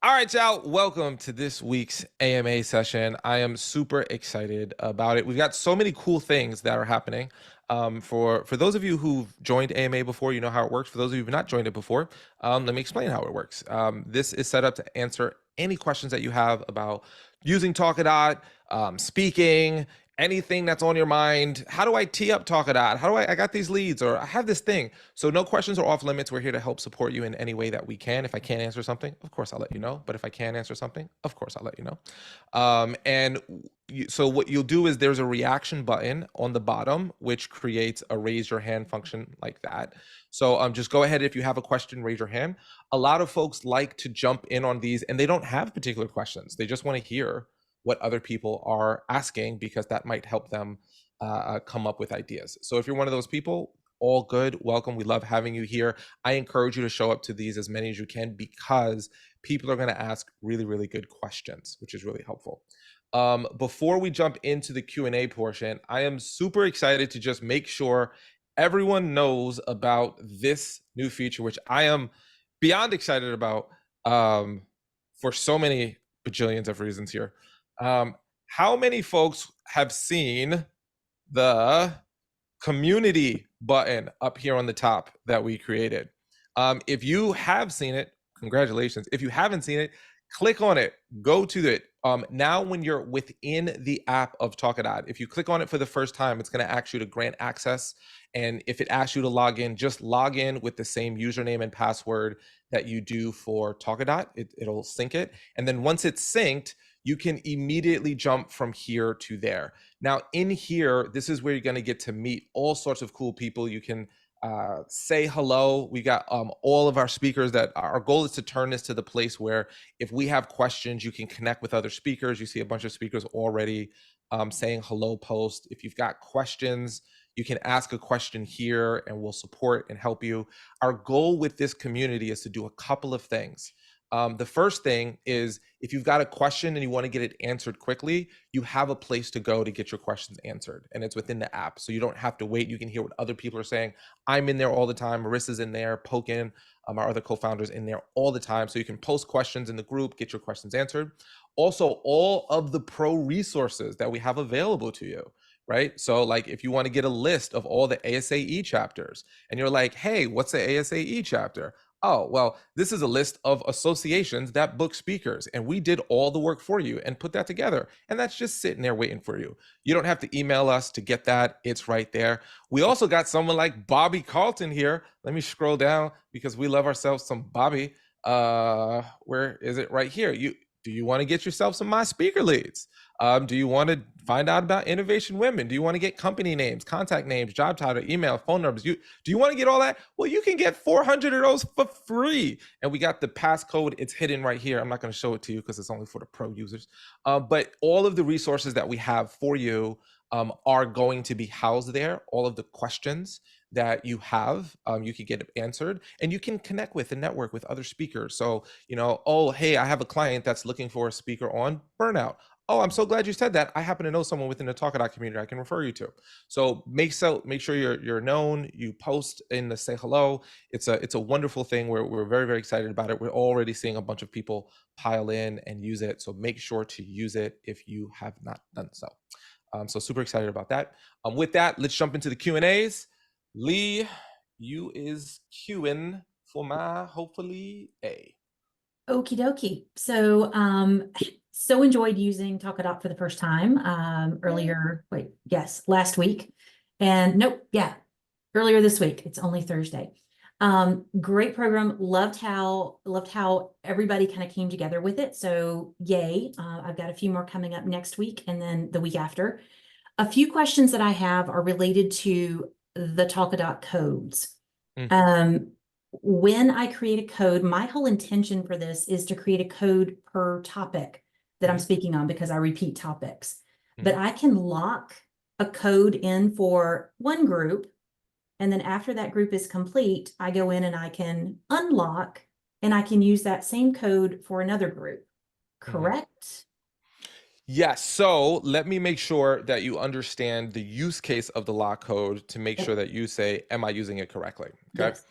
All right, y'all. Welcome to this week's AMA session. I am super excited about it. We've got so many cool things that are happening. For those of you who've joined AMA before, you know how it works. For those of you who've not joined it before, let me explain how it works. This is set up to answer any questions that you have about using Talkadot, speaking, anything that's on your mind. How do I tee up Talkadot? How do I got these leads, or I have this thing. So no questions are off limits. We're here to help support you in any way that we can. If I can't answer something, of course I'll let you know. But if I can answer something, of course I'll let you know. So what you'll do is there's a reaction button on the bottom, which creates a raise your hand function like that. So just go ahead. If you have a question, raise your hand. A lot of folks like to jump in on these and they don't have particular questions. They just want to hear what other people are asking because that might help them come up with ideas. So if you're one of those people, all good, welcome. We love having you here. I encourage you to show up to these as many as you can because people are going to ask really, really good questions, which is really helpful. Before we jump into the Q&A portion, I am super excited to just make sure everyone knows about this new feature, which I am beyond excited about for so many bajillions of reasons here. How many folks have seen the community button up here on the top that we created? If you have seen it, congratulations. If you haven't seen it, click on it, go to it. Now when you're within the app of Talkadot, if you click on it for the first time, it's going to ask you to grant access. And if it asks you to log in, just log in with the same username and password that you do for Talkadot. It'll sync it. And then once it's synced, you can immediately jump from here to there. Now in here, this is where you're going to get to meet all sorts of cool people. You can say hello. We got all of our speakers. That our goal is to turn this to the place where if we have questions, you can connect with other speakers. You see a bunch of speakers already saying hello post. If you've got questions, you can ask a question here and we'll support and help you. Our goal with this community is to do a couple of things. The first thing is if you've got a question and you want to get it answered quickly, you have a place to go to get your questions answered, and it's within the app. So you don't have to wait. You can hear what other people are saying. I'm in there all the time. Marissa's in there, Pokin, our other co-founders in there all the time. So you can post questions in the group, get your questions answered. Also, all of the pro resources that we have available to you, right? So like if you want to get a list of all the ASAE chapters and you're like, hey, what's the ASAE chapter? Oh, well, this is a list of associations that book speakers, and we did all the work for you and put that together. And that's just sitting there waiting for you. You don't have to email us to get that. It's right there. We also got someone like Bobby Carlton here. Let me scroll down because we love ourselves some Bobby. Where is it? Right here. Do you want to get yourself some My Speaker leads? Do you want to find out about Innovation Women? Do you want to get company names, contact names, job title, email, phone numbers? Do you want to get all that? Well, you can get 400 of those for free. And we got the passcode. It's hidden right here. I'm not going to show it to you because it's only for the pro users. But all of the resources that we have for you are going to be housed there. All of the questions that you have, you can get answered, and you can connect with and network with other speakers. So, oh, hey, I have a client that's looking for a speaker on burnout. Oh, I'm so glad you said that. I happen to know someone within the Talkadot community I can refer you to. So make sure you're known. You post in the say hello. It's a wonderful thing. We're very, very excited about it. We're already seeing a bunch of people pile in and use it. So make sure to use it if you have not done so. So super excited about that. With that, let's jump into the Q&As. Lee, you is queuing for my hopefully A. Okie dokie. So enjoyed using Talkadot for the first time last week. And earlier this week. It's only Thursday. Great program. Loved how everybody kind of came together with it. So yay. I've got a few more coming up next week and then the week after. A few questions that I have are related to the Talkadot codes. When I create a code, my whole intention for this is to create a code per topic that I'm speaking on because I repeat topics. But I can lock a code in for one group, and then after that group is complete, I go in and I can unlock and I can use that same code for another group. Correct? Yes. So let me make sure that you understand the use case of the lock code to make sure that you say, am I using it correctly? Okay. Yes.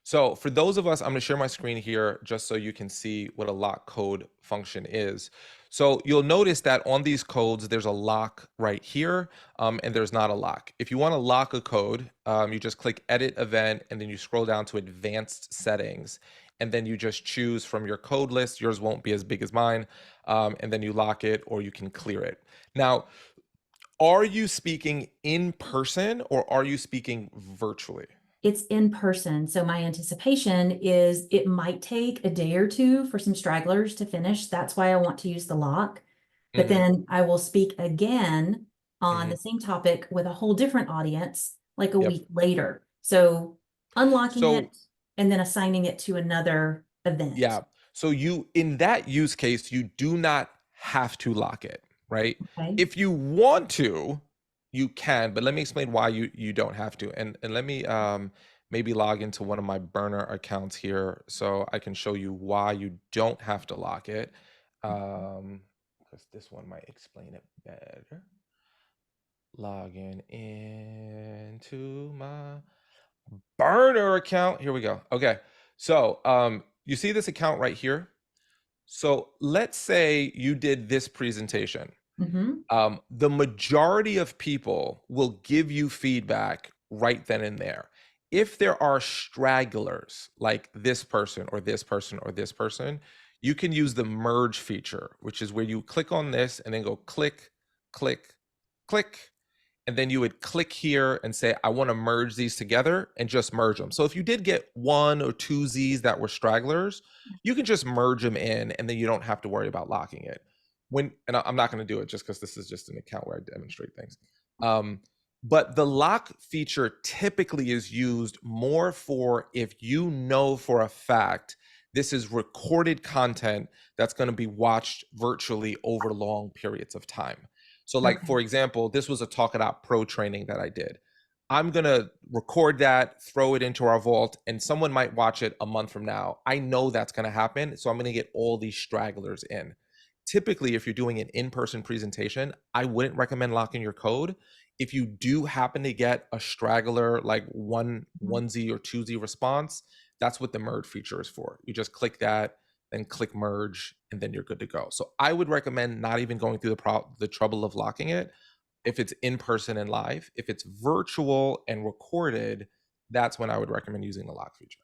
So for those of us, I'm going to share my screen here just so you can see what a lock code function is. So you'll notice that on these codes, there's a lock right here, and there's not a lock. If you want to lock a code, you just click Edit Event, and then you scroll down to Advanced Settings, and then you just choose from your code list. Yours won't be as big as mine, and then you lock it or you can clear it. Now, are you speaking in person or are you speaking virtually? It's in person. So my anticipation is it might take a day or two for some stragglers to finish. That's why I want to use the lock. But Hmm. then I will speak again on Hmm. the same topic with a whole different audience like a Yep. week later. So unlocking So it and then assigning it to another event. yeah. So you, in that use case, you do not have to lock it, right? Okay. If you want to, you can, but let me explain why you don't have to. And let me maybe log into one of my burner accounts here so I can show you why you don't have to lock it. Because this one might explain it better. Logging into my burner account. Here we go. Okay. So you see this account right here? So let's say you did this presentation. Mm-hmm. The majority of people will give you feedback right then and there. If there are stragglers like this person or this person or this person, you can use the merge feature, which is where you click on this and then go click, click, click, and then you would click here and say, I want to merge these together and just merge them. So if you did get one or two Z's that were stragglers, you can just merge them in and then you don't have to worry about locking it. And I'm not going to do it just because this is just an account where I demonstrate things. Um, but the lock feature typically is used more for if you know for a fact this is recorded content that's going to be watched virtually over long periods of time. So, like Okay. for example, this was a Talkadot Pro training that I did. I'm gonna record that, throw it into our vault, and someone might watch it a month from now. I know that's gonna happen, so I'm gonna get all these stragglers in. Typically, if you're doing an in-person presentation, I wouldn't recommend locking your code. If you do happen to get a straggler, like Mhm. one Z or two Z response, that's what the merge feature is for. You just click that, then click merge, and then you're good to go. So I would recommend not even going through the trouble of locking it if it's in person and live. If it's virtual and recorded, that's when I would recommend using the lock feature.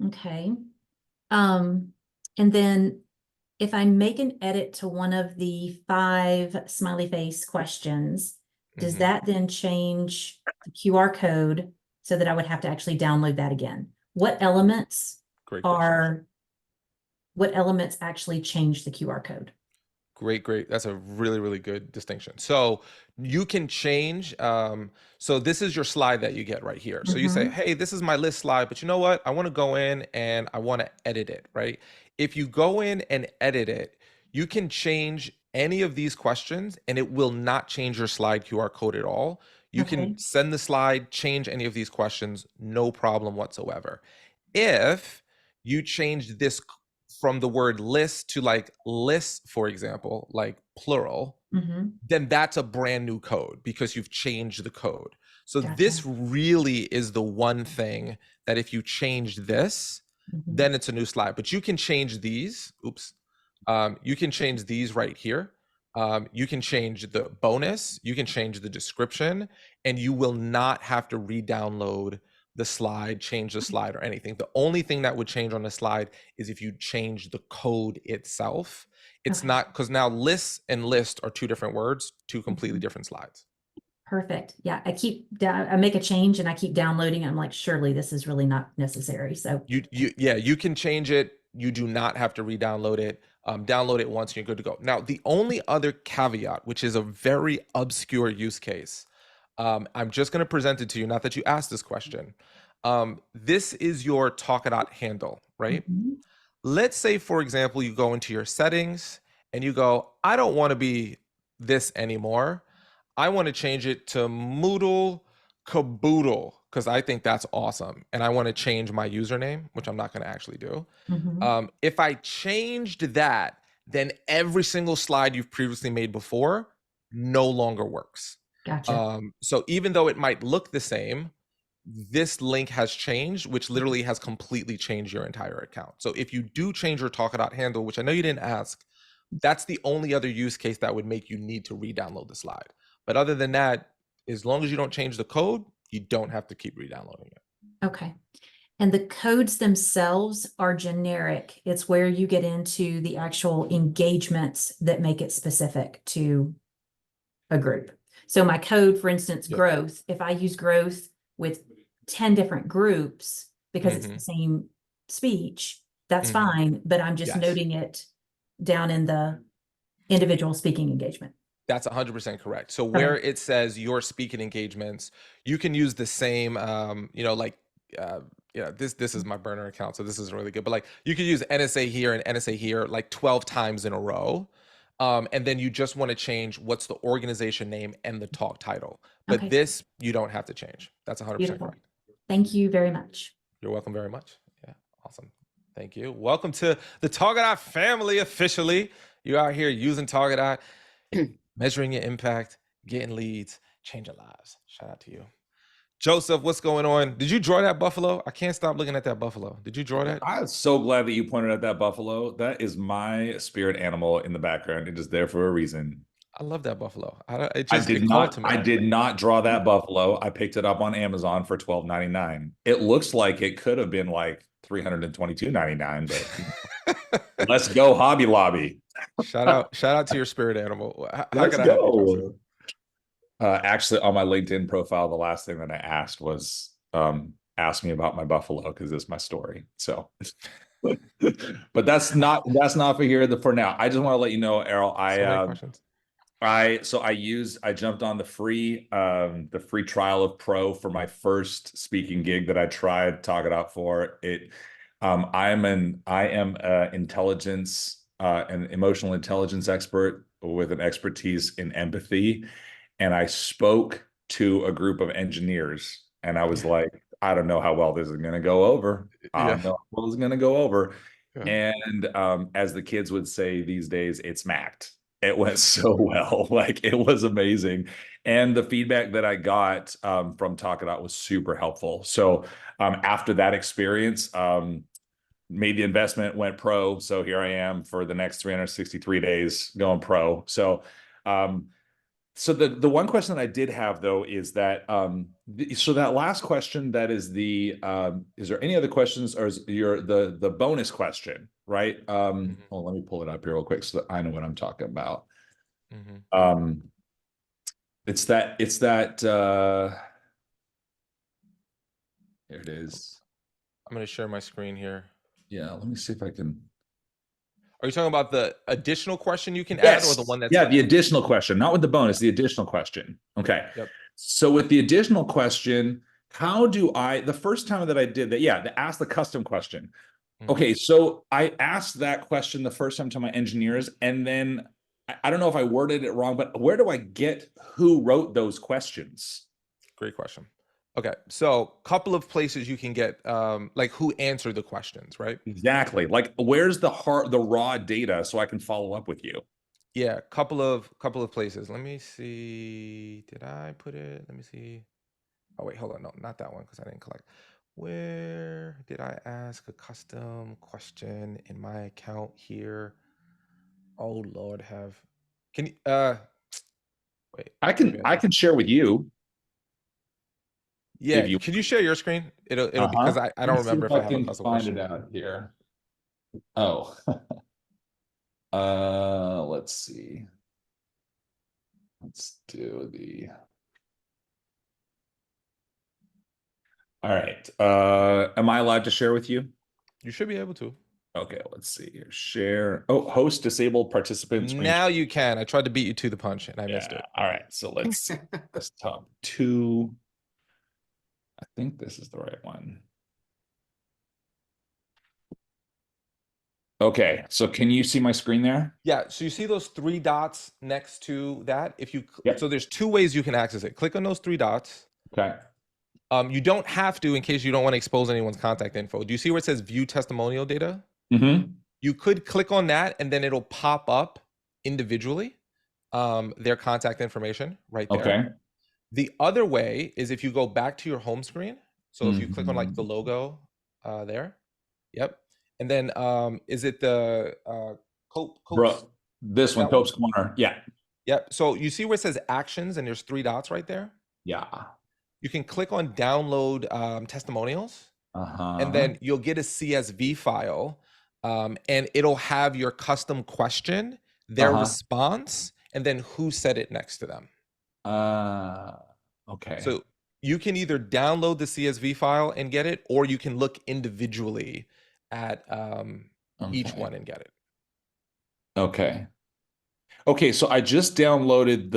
Okay. Um, and then if I make an edit to one of the 5 smiley face questions, does Hmm. that then change the QR code so that I would have to actually download that again? Great question. What elements actually change the QR code? Great. That's a really, really good distinction. So you can change. So this is your slide that you get right here. So you say, Mm-hmm. hey, this is my list slide, but you know what? I want to go in and I want to edit it, right? If you go in and edit it, you can change any of these questions and it will not change your slide QR code at all. You can Okay. send the slide, change any of these questions, no problem whatsoever. If you change this from the word list to like lists, for example, like plural, Mm-hmm. then that's a brand new code because you've changed the code. So Gotcha. this really is the one thing that if you change this, Mm-hmm. then it's a new slide. But you can change these. Oops. You can change these right here. You can change the bonus. You can change the description, and you will not have to re-download the slide, change the slide, or anything. The only thing that would change on the slide is if you change the code itself. It's Okay. not because now lists and list are two different words, two completely Mhm. different slides. Perfect. Yeah, I make a change and I keep downloading. I'm like, surely this is really not necessary. So, Yeah, you can change it. You do not have to re-download it. Download it once and you're good to go. Now, the only other caveat, which is a very obscure use case, I'm just going to present it to you. Not that you asked this question. This is your Talkadot handle, right? mhm. Let's say, for example, you go into your settings and you go, I don't want to be this anymore. I want to change it to Moodle Caboodle because I think that's awesome. And I want to change my username, which I'm not going to actually do. Mhm. If I changed that, then every single slide you've previously made before no longer works. Gotcha. So even though it might look the same, this link has changed, which literally has completely changed your entire account. So if you do change your Talkadot handle, which I know you didn't ask, that's the only other use case that would make you need to re-download the slide. But other than that, as long as you don't change the code, you don't have to keep re-downloading it. Okay. And the codes themselves are generic. It's where you get into the actual engagements that make it specific to a group. So my code, for instance, Yep. growth, if I use growth with 10 different groups because it's the same speech, that's fine, but I'm just Yes. noting it down in the individual speaking engagement. That's 100% correct. So where it says your speaking engagements, you can use the same, like, this is my burner account, so this is really good. But like, you could use NSA here and NSA here like 12 times in a row, and then you just want to change what's the organization name and the talk title. But Okay. this you don't have to change. That's 100% Beautiful. correct. Thank you very much. You're welcome very much. Yeah, awesome. Thank you. Welcome to the Talkadot family officially. You out here using Talkadot, measuring your impact, getting leads, changing lives. Shout out to you. Joseph, what's going on? Did you draw that buffalo? I can't stop looking at that buffalo. Did you draw that? I'm so glad that you pointed at that buffalo. That is my spirit animal in the background. It is there for a reason. I love that buffalo. It did called to me. I did not draw that buffalo. I picked it up on Amazon for $12.99. It looks like it could have been like $322.99, but let's go, Hobby Lobby. Shout out to your spirit animal. How Let's can I help you, go. Joseph? Actually, on my LinkedIn profile, the last thing that I asked was ask me about my buffalo because it's my story. So, but that's not for here for now. I just want to let you know, Errol. Questions. I jumped on the free trial of Pro for my first speaking gig that I tried Talkadot for. I am an intelligence an emotional intelligence expert with an expertise in empathy. And I spoke to a group of engineers, and I was like, I don't know how well this is going to go over. I don't know how well this is going to go over. Yeah. And as the kids would say these days, it smacked. It went so well. Like, it was amazing. And the feedback that I got from Talkadot was super helpful. So after that experience, made the investment, went pro. So here I am for the next 363 days going pro. So so the one question that I did have though is that so that last question, that is is there any other questions, or is the bonus question, right? Well, let me pull it up here real quick so that I know what I'm talking about. It's that here it is. I'm going to share my screen here. Yeah, let me see if I can. Are you talking about the additional question you can add, or the one that's... Yeah, the additional question, not with the bonus, the additional question. Okay. Yep. So with the additional question, how do the first time that I did that, to ask the custom question. Okay, so I asked that question the first time to my engineers, and then I don't know if I worded it wrong, but where do I get who wrote those questions? Great question. Okay, so a couple of places you can get like who answered the questions, right? Exactly. Like, where's the raw data so I can follow up with you? Yeah, couple of places. Let me see. Did I put it? Let me see. Oh wait, hold on. No, not that one, because I didn't collect. Where did I ask a custom question in my account here? Oh Lord, can you wait. I can share with you. Yeah, can you share your screen? It'll because I don't remember if I have a custom question. Find it out here. Oh. Let's see. Let's do all right. Am I allowed to share with you? You should be able to. Okay, let's see here. Share. Oh, host disabled participants. Now you can. I tried to beat you to the punch and I missed it. All right, so let's see. This top two. I think this is the right one. Okay, so can you see my screen there? Yeah, so you see those three dots next to that? So there's two ways you can access it. Click on those three dots. Okay. You don't have to, in case you don't want to expose anyone's contact info. Do you see where it says view testimonial data? You could click on that and then it'll pop up individually their contact information right there. Okay. The other way is if you go back to your home screen So if you click on like the logo there, yep. And then is it the Cope's? Bro, this one, That one? Cope's Corner. Yeah. Yep. So you see where it says actions and there's 3 dots right there? Yeah. You can click on download testimonials, and Uh-huh. then you'll get a CSV file, and it'll have your custom question, their Uh-huh. response, and then who said it next to them. Uh, okay. So you can either download the CSV file and get it, or you can look individually at each Okay. one and get it. Okay. Okay, so I just downloaded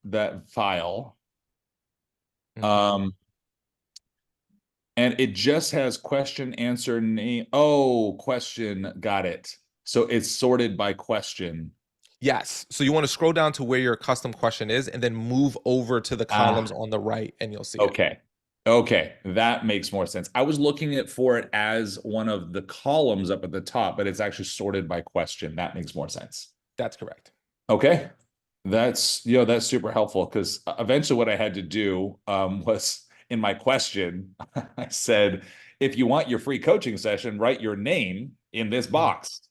that file. Mhm. And it just has question, answer, name. Oh, question. Got it. So it's sorted by question. Yes. So you want to scroll down to where your custom question is and then move over to the columns Ah, on the right and you'll see it. okay. Okay, that makes more sense. I was looking at for it as one of the columns up at the top, but it's actually sorted by question. That makes more sense. That's correct. Okay. That's super helpful because eventually what I had to do was in my question, I said, if you want your free coaching session, write your name in this Mhm. box.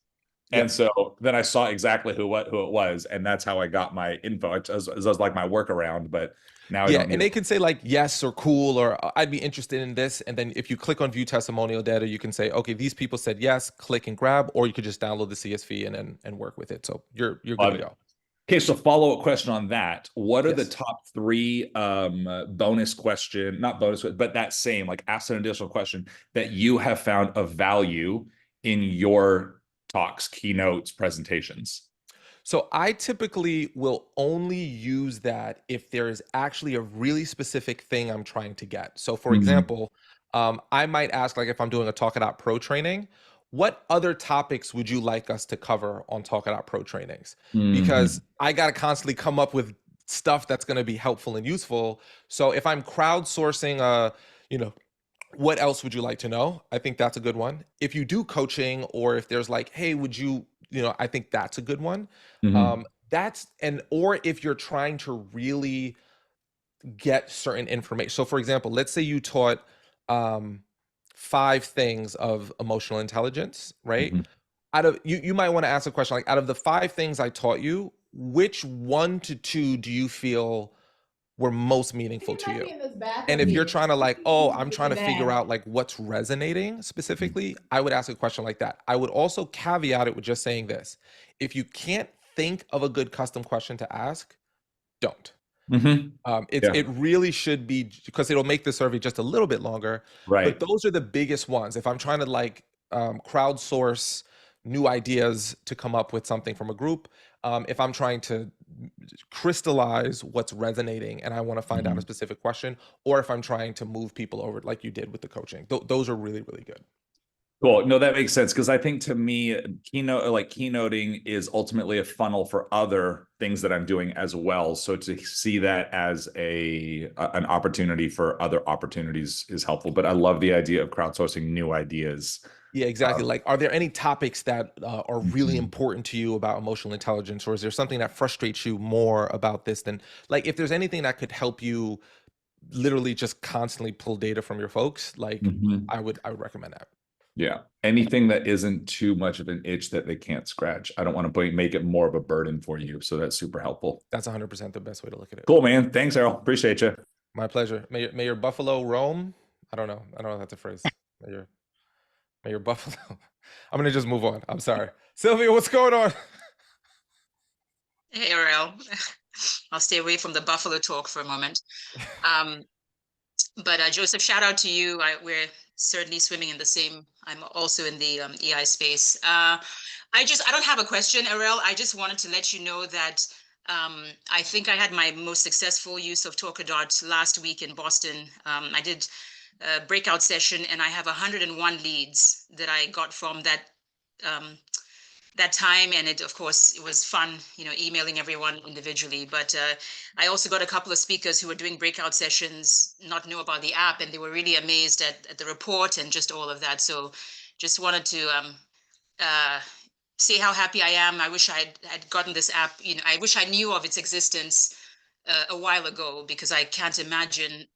And Yep. so then I saw exactly who it was, and that's how I got my info. It was like my workaround, but now I Yeah, don't and need they it. can say like yes or cool or I'd be interested in this. And then if you click on view testimonial data, you can say, okay, these people said yes, click and grab, or you could just download the CSV and work with it. So you're good Love to it. go. Okay, so follow-up question on that. What are the Yes. top three bonus question, not bonus, but that same, like ask an additional question that you have found of value in your talks, keynotes, presentations? So I typically will only use that if there is actually a really specific thing I'm trying to get. So for Mhm. example, I might ask, like if I'm doing a Talkadot Pro training, what other topics would you like us to cover on Talkadot Pro trainings? Because Mhm. I got to constantly come up with stuff that's going to be helpful and useful. So if I'm crowdsourcing you know, what else would you like to know? I think that's a good one. If you do coaching, or if there's like, hey, would you, I think that's a good one. Mhm. Or if you're trying to really get certain information. So for example, let's say you taught 5 things of emotional intelligence, right? Mhm. Out of you might want to ask a question like, out of the 5 things I taught you, which 1 to 2 do you feel were most meaningful He to might you? be in this And bathroom if you're here. trying to like, oh, I'm With trying the to figure dad. out like what's resonating specifically, I would ask a question like that. I would also caveat it with just saying this. If you can't think of a good custom question to ask, don't. Mhm. It Yeah. really should be, because it'll make the survey just a little bit longer. But Right. those are the biggest ones. If I'm trying to like crowdsource new ideas to come up with something from a group, if I'm trying to crystallize what's resonating and I want to find out a Mhm. specific question, or if I'm trying to move people over like you did with the coaching, those are really, really good. Cool. No, that makes sense because I think to me, keynoting is ultimately a funnel for other things that I'm doing as well. So to see that as an opportunity for other opportunities is helpful. But I love the idea of crowdsourcing new ideas. Yeah, exactly. Um, Like, are there any topics that are really mhm. important to you about emotional intelligence, or is there something that frustrates you more about this than, like, if there's anything that could help you literally just constantly pull data from your folks, like, Mhm. I would recommend that. Yeah. Anything that isn't too much of an itch that they can't scratch. I don't want to make it more of a burden for you. So that's super helpful. That's 100% the best way to look at it. Cool, man. Thanks, Errol. Appreciate you. My pleasure. May your buffalo roam. I don't know if that's a phrase. May your buffalo. I'm gonna just move on. I'm sorry, Sylvia. What's going on? Hey, Ariel. I'll stay away from the Buffalo talk for a moment. Um, but Joseph, shout out to you. We're certainly swimming in the same. I'm also in the EI space. I don't have a question, Ariel. I just wanted to let you know that I think I had my most successful use of Talkadot last week in Boston. I did a breakout session, and I have 101 leads that I got from um, that time. And it, of course, it was fun, emailing everyone individually. But I also got a couple of speakers who were doing breakout sessions, not know about the app, and they were really amazed at the report and just all of that. So just wanted to uh, say how happy I am. I wish I'd gotten this app. I wish I knew of its existence a while ago, because I can't imagine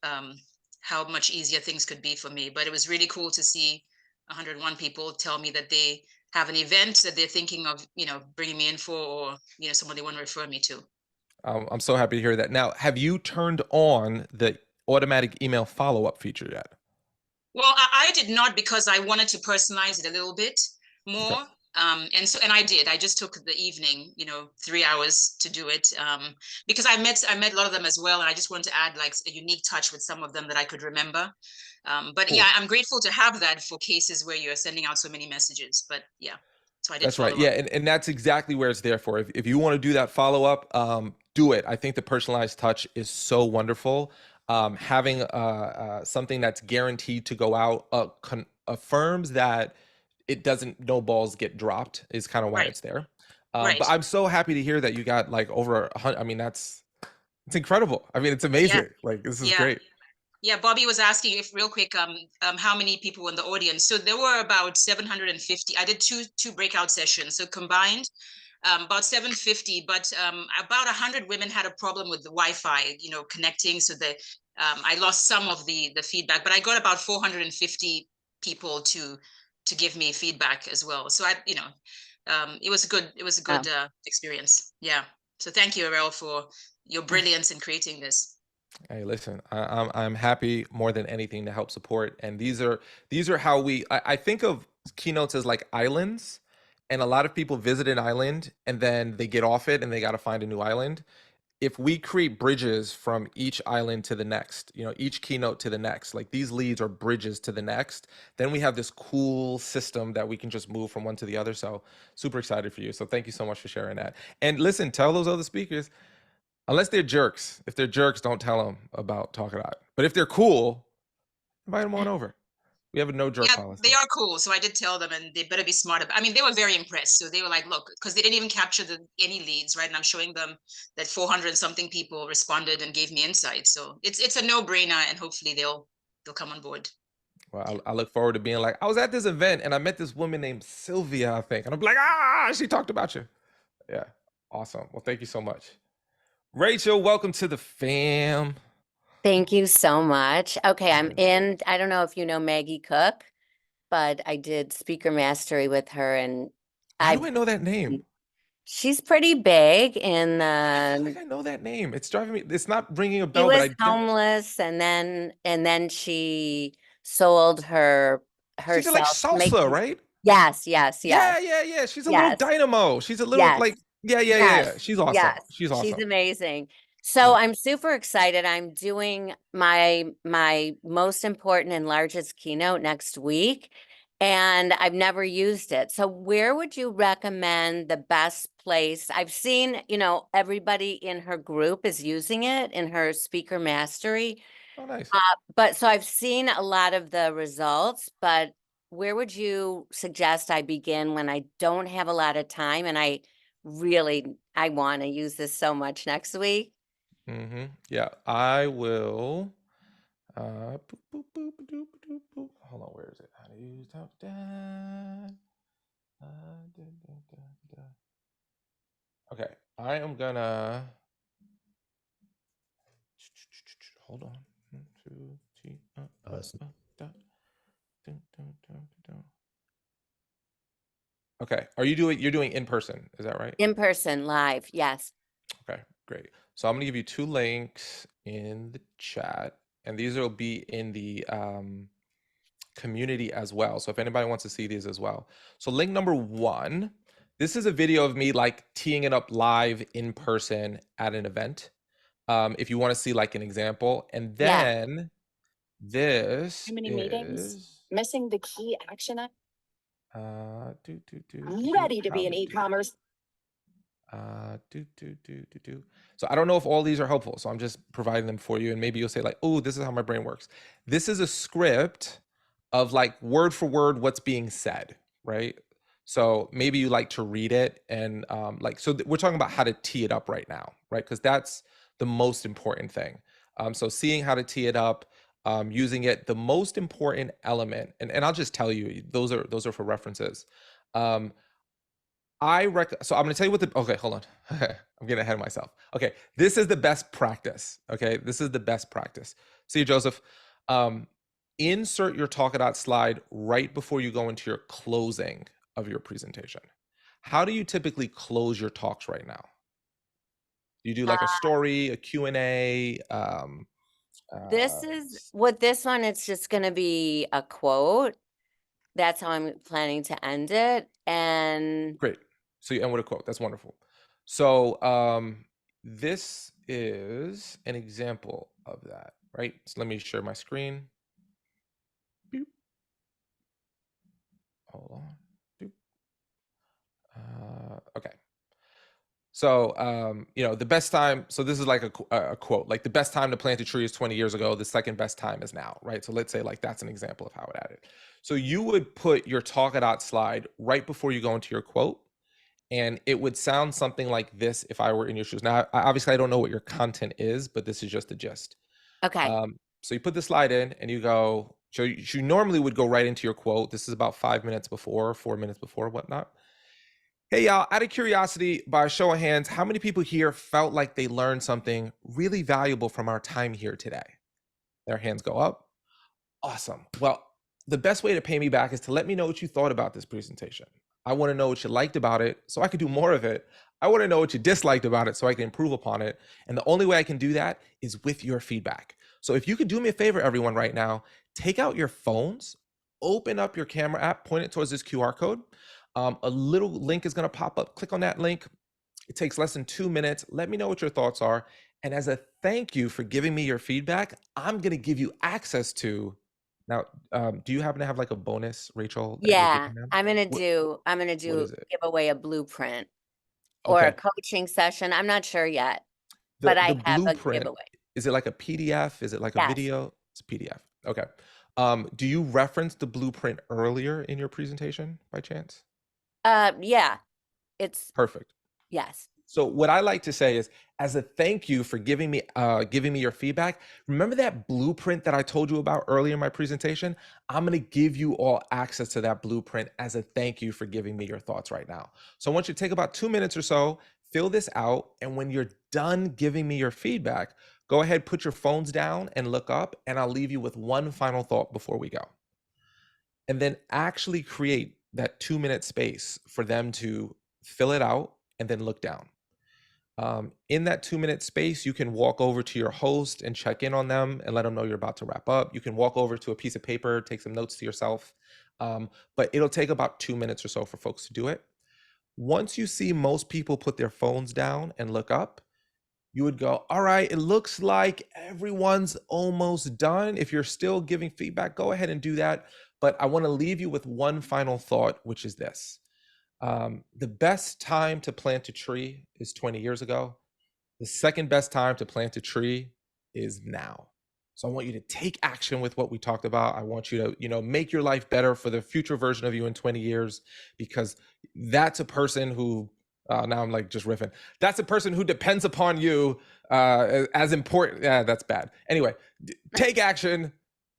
how much easier things could be for me. But it was really cool to see 101 people tell me that they have an event that they're thinking of, bringing me in for, or, someone they want to refer me to. I'm so happy to hear that. Now, have you turned on the automatic email follow-up feature yet? Well, I did not, because I wanted to personalize it a little bit Okay. more. And I did. I just took the evening, 3 hours to do it. Because I met a lot of them as well, and I just wanted to add like a unique touch with some of them that I could remember. But Cool. yeah, I'm grateful to have that for cases where you're sending out so many messages. But yeah, so I did That's right. follow Yeah, up. and that's exactly where it's there for. If you want to do that follow-up, do it. I think the personalized touch is so wonderful. Having something that's guaranteed to go out affirms that it doesn't, no balls get dropped, is kind of why Right, it's there. right. But I'm so happy to hear that you got like over 100. I mean, it's incredible. I mean, it's Yeah, amazing. Like, this is yeah. great. Yeah, Bobby was asking if real quick, how many people were in the audience. So there were about 750. I did two breakout sessions, so combined about 750. But about 100 women had a problem with the Wi-Fi, connecting. So I lost some of the feedback, but I got about 450 people to give me feedback as well. So it was a good experience. Yeah. So thank you, Ariel, for your brilliance in creating this. Hey, listen, I'm happy more than anything to help support. And these are how I think of keynotes as like islands, and a lot of people visit an island and then they get off it and they got to find a new island. If we create bridges from each island to the next, each keynote to the next, like these leads are bridges to the next, then we have this cool system that we can just move from one to the other. So super excited for you. So thank you so much for sharing that. And listen, tell those other speakers, unless they're jerks. If they're jerks, don't tell them about Talkadot. But if they're cool, invite them on over. We have a no jerk Yeah, policy. they are cool. So I did tell them, and they better be smart about. I mean, they were very impressed. So they were like, "Look," because they didn't even capture any leads, right? And I'm showing them that 400 something people responded and gave me insights. So it's a no brainer, and hopefully they'll come on board. Well, I look forward to being like, I was at this event and I met this woman named Sylvia, I think. And I'm like, she talked about you. Yeah. Awesome. Well, thank you so much. Rachel, welcome to the fam. Thank you so much. Okay, I'm in. I don't know if you know Maggie Cook, but I did speaker mastery with her, and How do I know that name? she's pretty big in I feel the. like I know that name. It's driving me. It's not ringing a She bell, but was homeless, and then she sold her she did like herself to make. salsa, right? Yes. Yeah. She's a little Yes. dynamo. She's a little Yes. like, yeah. Yes. She's awesome. Yes. She's She's awesome. amazing. So I'm super excited. I'm doing my most important and largest keynote next week, and I've never used it. So where would you recommend the best place? I've seen, everybody in her group is using it in her speaker mastery. Oh, nice. But so I've seen a lot of the results, but where would you suggest I begin when I don't have a lot of time and I want to use this so much next week? Yeah, I will. Boop, boop, boop, doop, doop, boop. Hold on, where is it? How do you talk that? Da, da, da, da. Okay, I am gonna hold on. Okay, you're doing in person, is that right? In person, live, yes. Okay, great. So I'm gonna give you 2 links in the chat, and these will be in the community as well. So if anybody wants to see these as well. So link number 1, this is a video of me like teeing it up live in person at an event. If you want to see like an example, and then this Too many is meetings, missing the key action. I'm Ready to be an e-commerce. So I don't know if all these are helpful, so I'm just providing them for you, and maybe you'll say like, oh, this is how my brain works. This is a script of like word for word what's being said, right? So maybe you like to read it, and we're talking about how to tee it up right now, right? Because that's the most important thing. So seeing how to tee it up, using it, the most important element, and I'll just tell you, those are for references. So I'm going to tell you okay, hold on. I'm getting ahead of myself. Okay, this is the best practice. Okay, this is the best practice. See you, Joseph. Insert your Talkadot slide right before you go into your closing of your presentation. How do you typically close your talks right now? Do you do like a story, a Q&A? This one, it's just gonna be a quote. That's how I'm planning to end it. And Great. So you end with a quote. That's wonderful. So this is an example of that, right? So let me share my screen. Boop. Hold on. Boop. Okay. So, the best time, so this is like a quote, like the best time to plant a tree is 20 years ago. The second best time is now, right? So let's say like that's an example of how it added. So you would put your Talkadot slide right before you go into your quote, and it would sound something like this if I were in your shoes. Now, obviously I don't know what your content is, but this is just the gist. okay. So you put the slide in and you go, so you normally would go right into your quote. This is about 5 minutes before, 4 minutes before, whatnot. Hey, y'all, out of curiosity, by a show of hands, how many people here felt like they learned something really valuable from our time here today? Their hands go up. Awesome. Well, the best way to pay me back is to let me know what you thought about this presentation. I want to know what you liked about it so I could do more of it. I want to know what you disliked about it so I can improve upon it. And the only way I can do that is with your feedback. So if you could do me a favor, everyone, right now, take out your phones, open up your camera app, point it towards this QR code. A little link is going to pop up. Click on that link. It takes less than 2 minutes. Let me know what your thoughts are. And as a thank you for giving me your feedback, I'm going to give you access to. Now, do you happen to have like a bonus, Rachel, that you're Yeah, giving them? I'm gonna What, do is it? give away a blueprint or a Okay. coaching session. I'm not sure yet, The but I have a blueprint, giveaway. is it like a PDF? Is it like a Yes. video? It's a PDF. Okay. Do you reference the blueprint earlier in your presentation by chance? Yeah, it's Perfect. yes. So what I like to say is, as a thank you for giving me your feedback, remember that blueprint that I told you about earlier in my presentation? I'm going to give you all access to that blueprint as a thank you for giving me your thoughts right now. So I want you to take about 2 minutes or so, fill this out, and when you're done giving me your feedback, go ahead, put your phones down and look up, and I'll leave you with one final thought before we go. And then actually create that 2-minute space for them to fill it out and then look down. In that 2-minute space, you can walk over to your host and check in on them and let them know you're about to wrap up. You can walk over to a piece of paper, take some notes to yourself. But it'll take about 2 minutes or so for folks to do it. Once you see most people put their phones down and look up, you would go, all right, it looks like everyone's almost done. If you're still giving feedback, go ahead and do that. But I want to leave you with one final thought, which is this. The best time to plant a tree is 20 years ago. The second best time to plant a tree is now. So I want you to take action with what we talked about. I want you to, make your life better for the future version of you in 20 years, because that's a person who, now I'm like just riffing. That's a person who depends upon you as important. Yeah, that's bad. Anyway, take action,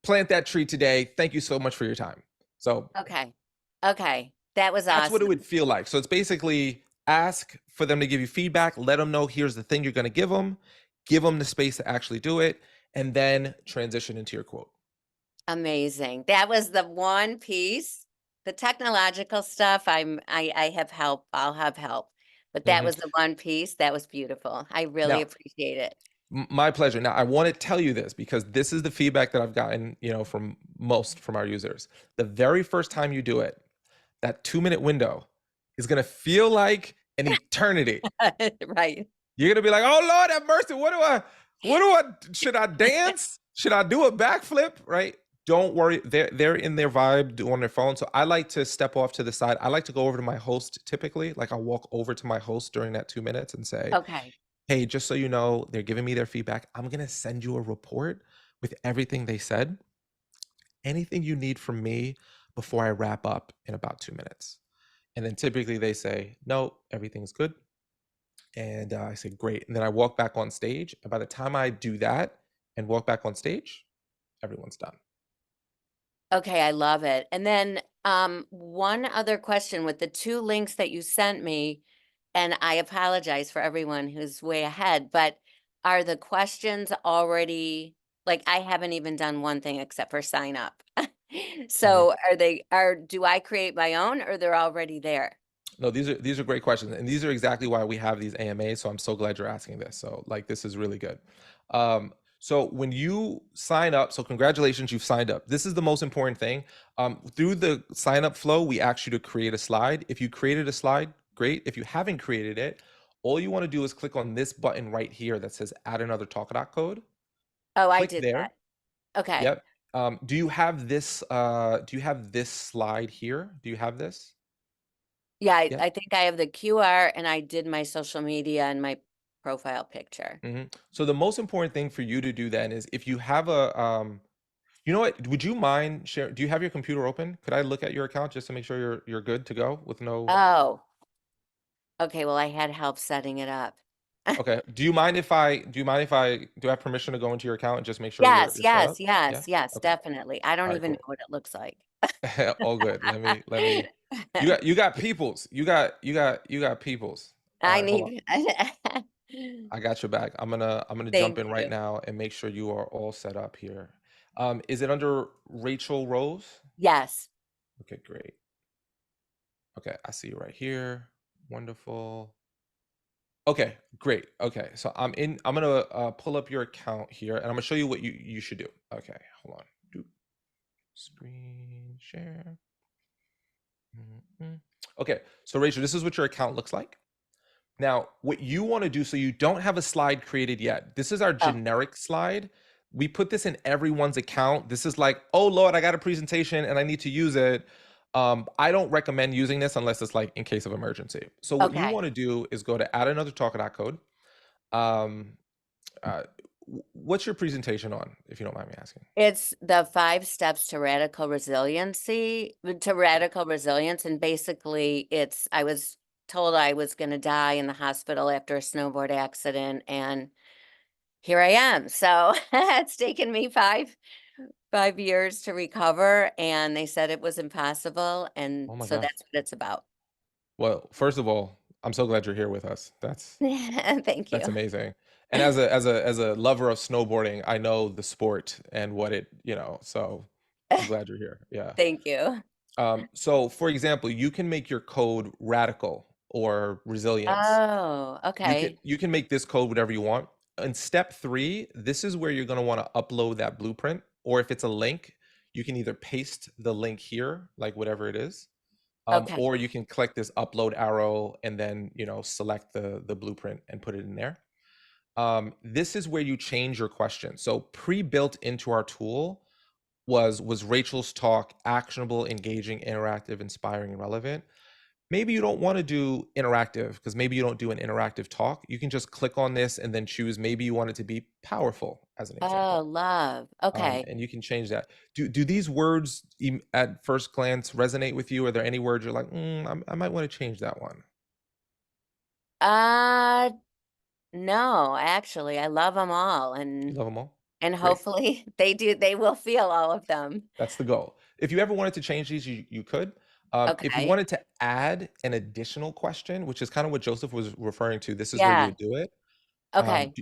plant that tree today. Thank you so much for your time. So Okay. That was that's what it awesome. would feel like. So it's basically ask for them to give you feedback, let them know here's the thing you're going to give them the space to actually do it, and then transition into your quote. Amazing. That was the one piece. The technological stuff, I have help. I'll have help. But that was the one piece that was beautiful. I really Now, appreciate it. My pleasure. Now, I want to tell you this because this is the feedback that I've gotten, from our users. The very first time you do it, that 2-minute window is going to feel like an eternity. Right. You're going to be like, oh, Lord, have mercy. Should I dance? Should I do a backflip? Right? Don't worry. They're in their vibe on their phone. So I like to step off to the side. I like to go over to my host typically. Like I'll walk over to my host during that 2 minutes and say, Okay. hey, just so you know, they're giving me their feedback. I'm going to send you a report with everything they said. Anything you need from me before I wrap up in about 2 minutes. And then typically they say, no, everything's good. And I say, great. And then I walk back on stage. And by the time I do that and walk back on stage, everyone's done. Okay, I love it. And then one other question with the 2 links that you sent me, and I apologize for everyone who's way ahead, but are the questions already like I haven't even done one thing except for sign up. Mhm. So do I create my own or they're already there? No, these are great questions, and these are exactly why we have these AMAs. So I'm so glad you're asking this. So like this is really good. So when you sign up, so congratulations, you've signed up. This is the most important thing. Through the sign up flow, we ask you to create a slide. If you created a slide, great. If you haven't created it, all you want to do is click on this button right here that says add another Talkadot code. Oh, I Click did there. that. Okay. Yep. Do you have this? Do you have this slide here? Do you have this? Yeah, Yeah. I think I have the QR and I did my social media and my profile picture. So the most important thing for you to do then is if you have a, you know what? Would you mind share? Do you have your computer open? Could I look at your account just to make sure you're good to go with no? Oh, okay. Well, I had help setting it up. Okay. Do I have permission to go into your account and just make sure Yes, you're set yes, up? Yeah. yes, Okay. definitely. I don't All right. even know Cool. what it looks like. All good. Let me. You got peoples. You got peoples. All I right. Hold on. need. I got your back. I'm gonna jump Thank in right you. now and make sure you are all set up here. Is it under Rachel Rose? Yes. Okay, great. Okay, I see you right here. Wonderful. Okay, great. Okay, so I'm gonna pull up your account here, and I'm gonna show you what you should do. Okay, hold on. Do screen share. Mhm. Okay, so Rachel, this is what your account looks like. Now, what you want to do, so you don't have a slide created yet. This is our Oh, generic slide. We put this in everyone's account. This is like, oh Lord, I got a presentation and I need to use it. I don't recommend using this unless it's like in case of emergency. So what you okay. want to do is go to add another Talkadot code. Um, uh, what's your presentation on, if you don't mind me asking? It's the 5 steps to radical resiliency, to radical resilience. And basically I was told I was going to die in the hospital after a snowboard accident. And here I am. So it's taken me 5 years to recover. And they said it was impossible. And Oh my so gosh. that's what it's about. Well, first of all, I'm so glad you're here with us. Thank you. That's amazing. And as a lover of snowboarding, I know the sport and what so I'm glad you're here. Yeah. Thank you. So for example, you can make your code radical or resilience. Oh, You can okay. you can make this code whatever you want. In step 3, this is where you're going to want to upload that blueprint, or if it's a link, you can either paste the link here, like whatever it is, Okay. or you can click this upload arrow and then select the blueprint and put it in there. This is where you change your question. So pre-built into our tool was Rachel's talk actionable, engaging, interactive, inspiring, and relevant. Maybe you don't want to do interactive because maybe you don't do an interactive talk. You can just click on this and then choose. Maybe you want it to be powerful, as an Oh, example. love. Okay. And you can change that. Do these words at first glance resonate with you? Are there any words you're like, I might want to change that one? Uh, no, actually, I love them all, You love them all? and Great. hopefully they will feel all of them. That's the goal. If you ever wanted to change these, you could. If you Okay. wanted to add an additional question, which is kind of what Joseph was referring to, this is where you Yeah. would do it. Okay.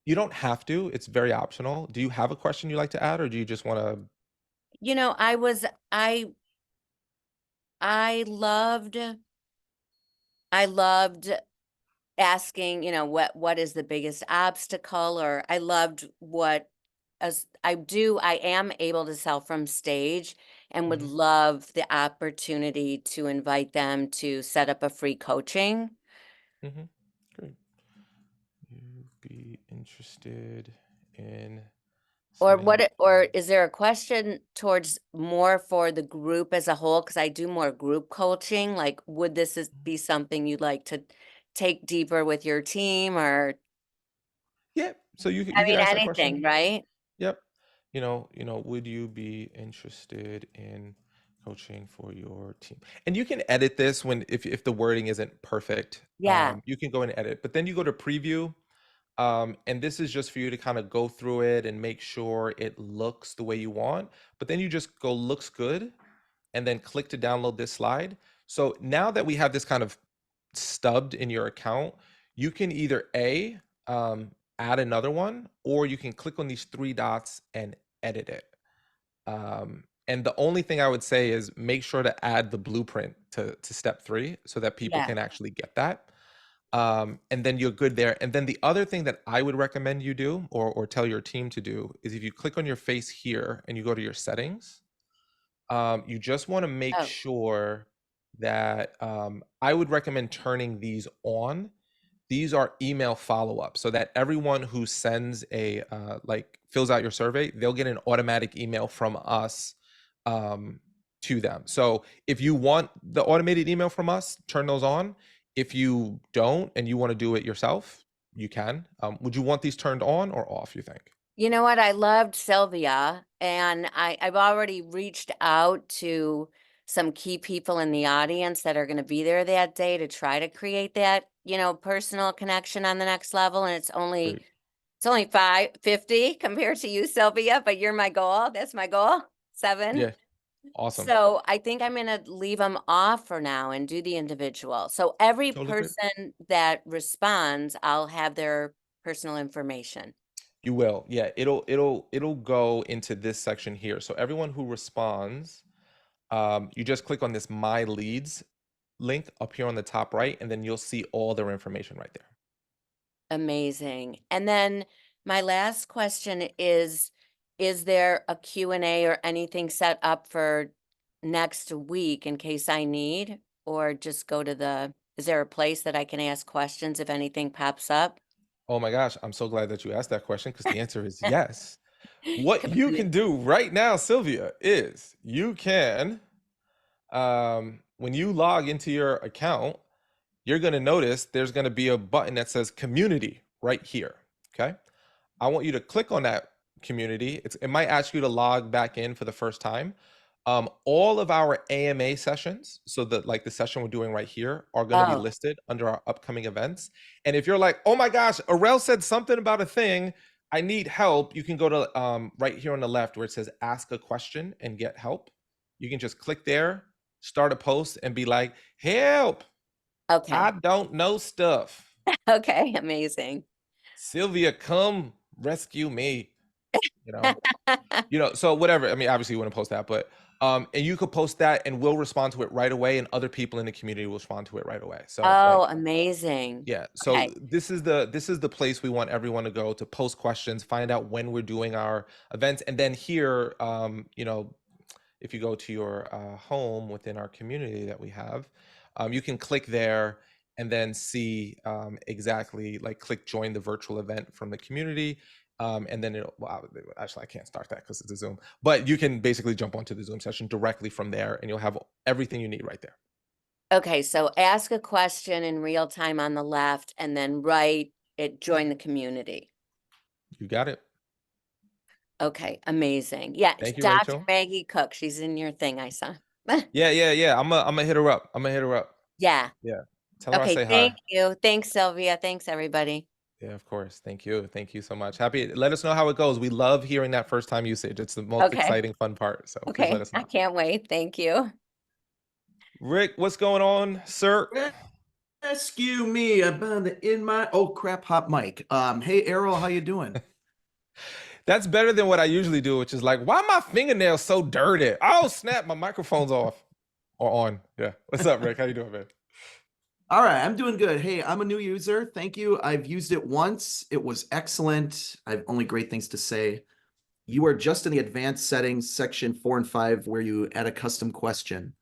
You don't have to. It's very optional. Do you have a question you like to add, or do you just want to? You know, I loved asking, what is the biggest obstacle, or I loved what as I am able to sell from stage and would Mhm, love the opportunity to invite them to set up a free coaching. mhm. Great. You'd be interested in setting up. Or is there a question towards more for the group as a whole? Because I do more group coaching. Like, would be something you'd like to take deeper with your team, or Yeah. So you I could mean ask that anything, question. right? Yep. Would you be interested in coaching for your team? And you can edit this when if the wording isn't perfect. Yeah. You can go and edit, but then you go to preview. And this is just for you to kind of go through it and make sure it looks the way you want. But then you just go looks good and then click to download this slide. So now that we have this kind of stubbed in your account, you can either A, add another one, or you can click on these three dots and edit it. And the only thing I would say is make sure to add the blueprint to step 3 so that people Yeah. can actually get that. And then you're good there. And then the other thing that I would recommend you do, or tell your team to do, is if you click on your face here and you go to your settings, you just want to make Oh, sure that I would recommend turning these on. These are email follow-up, so that everyone who sends a like fills out your survey, they'll get an automatic email from us to them. So if you want the automated email from us, turn those on. If you don't and you want to do it yourself, you can. Would you want these turned on or off, you think? you know what? I loved Sylvia, and I've already reached out to some key people in the audience that are going to be there that day to try to create that, personal connection on the next level. And Great. it's only 550 compared to you, Sylvia, but you're my goal. That's my goal. 7. Yeah, awesome. So I think I'm going to leave them off for now and do the individual. So every Totally great. person that responds, I'll have their personal information. You will. Yeah, it'll go into this section here. So everyone who responds, you just click on this My Leads link up here on the top right, and then you'll see all their information right there. Amazing. And then my last question is there a Q&A or anything set up for next week in case I need, or just go to is there a place that I can ask questions if anything pops up? Oh my gosh, I'm so glad that you asked that question because the answer is yes. What you Community. can do right now, Sylvia, is you can, when you log into your account, you're going to notice there's going to be a button that says community right here. Okay. I want you to click on that community. It might ask you to log back in for the first time. All of our AMA sessions, so the session we're doing right here, are going to be Oh, listed under our upcoming events. And if you're like, oh my gosh, Arel said something about a thing, I need help, you can go to right here on the left where it says ask a question and get help. You can just click there, start a post, and be like, help, okay. I don't know stuff. Okay, amazing. Sylvia, come rescue me. So whatever. I mean, obviously you want to post that, but and you could post that and we'll respond to it right away, and other people in the community will respond to it right away. So Oh, amazing. yeah. So Okay. this is the place we want everyone to go to post questions, find out when we're doing our events, and then here, if you go to your home within our community that we have, you can click there and then see exactly, like, click join the virtual event from the community. And then actually I can't start that because it's a Zoom, but you can basically jump onto the Zoom session directly from there and you'll have everything you need right there. Okay, so ask a question in real time on the left and then join the community. You got it. Okay, amazing. Yeah, Thank you, Dr. Rachel. Maggie Cook, she's in your thing, I saw. Yeah. I'm gonna hit her up. Yeah. Yeah. Tell her I Okay, say thank hi. you. Thanks, Sylvia. Thanks, everybody. Yeah, of course. Thank you so much. Let us know how it goes. We love hearing that first time usage. It's the most Okay. exciting, fun part. So please let Okay, us I know. can't wait. Thank you. Rick, what's going on, sir? Rescue me. I've been in my crap, hot mic. Hey Errol, how you doing? That's better than what I usually do, which is like, why are my fingernails so dirty? Oh snap, my microphone's off or on. Yeah. What's up, Rick? How you doing, man? All right, I'm doing good. Hey, I'm a new user. Thank you. I've used it once. It was excellent. I have only great things to say. You are just in the advanced settings section 4 and 5 where you add a custom question.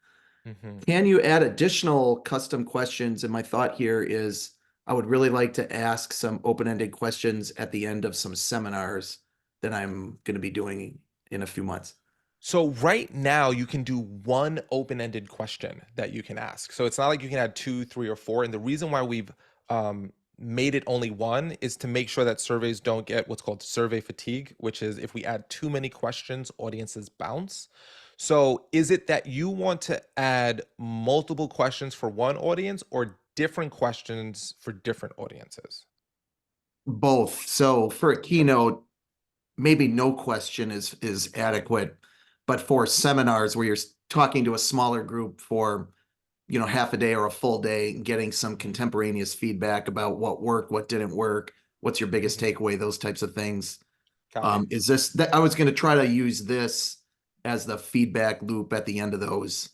Can you add additional custom questions? And my thought here is I would really like to ask some open-ended questions at the end of some seminars that I'm going to be doing in a few months. So right now you can do one open-ended question that you can ask. So it's not like you can add 2, 3, or 4. And the reason why we've made it only one is to make sure that surveys don't get what's called survey fatigue, which is if we add too many questions, audiences bounce. So is it that you want to add multiple questions for one audience or different questions for different audiences? Both. So for a keynote, maybe no question is adequate, but for seminars where you're talking to a smaller group for half a day or a full day and getting some contemporaneous feedback about what worked, what didn't work, what's your biggest takeaway, those types of things. Copy. Is this that I was going to try to use this as the feedback loop at the end of those.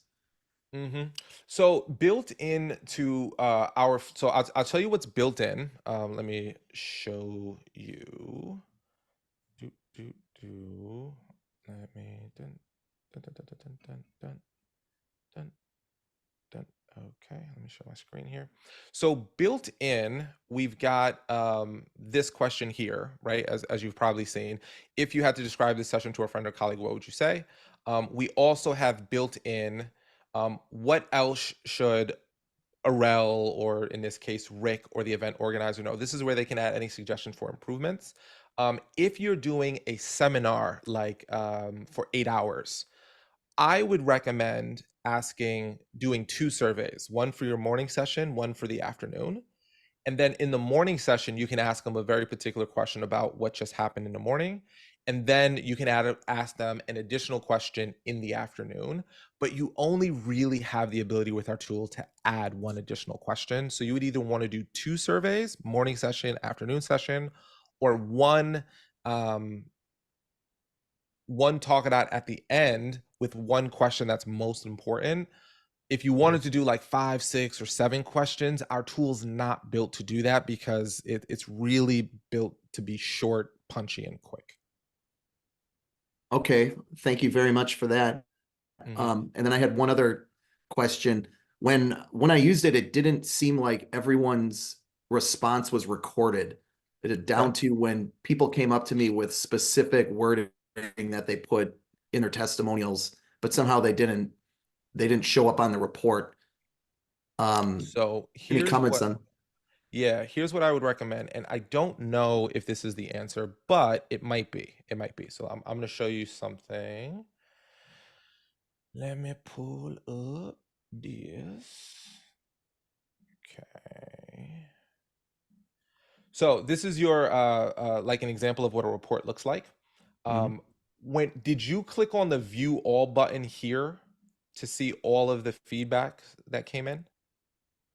So built into so I'll tell you what's built in. Let me show you. Do, do, do. Let me dun, dun, dun, dun, dun, dun, dun, dun, dun. Okay, let me show my screen here. So built in, we've got this question here, right? As you've probably seen, if you had to describe this session to a friend or colleague, what would you say? We also have built in what else should Arel, or in this case, Rick, or the event organizer know. This is where they can add any suggestions for improvements. If you're doing a seminar like for 8 hours, I would recommend doing 2 surveys, one for your morning session, one for the afternoon. And then in the morning session, you can ask them a very particular question about what just happened in the morning. And then you can ask them an additional question in the afternoon. But you only really have the ability with our tool to add one additional question. So you would either want to do 2 surveys, morning session, afternoon session, or one Talkadot at the end with one question that's most important. If you wanted to do like 5, 6, or 7 questions, our tool's not built to do that because it's really built to be short, punchy, and quick. Okay, thank you very much for that. And then I had one other question. When I used it, it didn't seem like everyone's response was recorded. It is down to when people came up to me with specific wording that they put in their testimonials, but somehow they didn't show up on the report. So Any here's comments what on? Yeah, here's what I would recommend. And I don't know if this is the answer, but it might be. It might be. So I'm going to show you something. Let me pull up this. Okay. So this is your like an example of what a report looks like. When did you click on the view all button here to see all of the feedback that came in?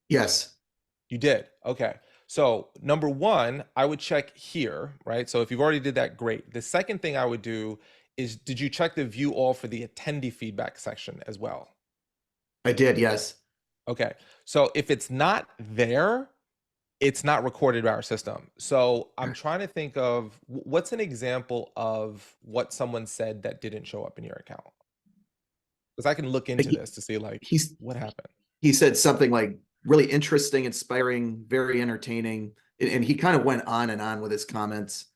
Yes. You did. Okay. So number 1, I would check here, right? So if you've already did that, great. The second thing I would do is, did you check the view all for the attendee feedback section as well? I did, yes. Okay. So if it's not there, it's not recorded by our system. So I'm trying to think of what's an example of what someone said that didn't show up in your account. Because I can look into this to see like what happened. He said something like really interesting, inspiring, very entertaining. And he kind of went on and on with his comments,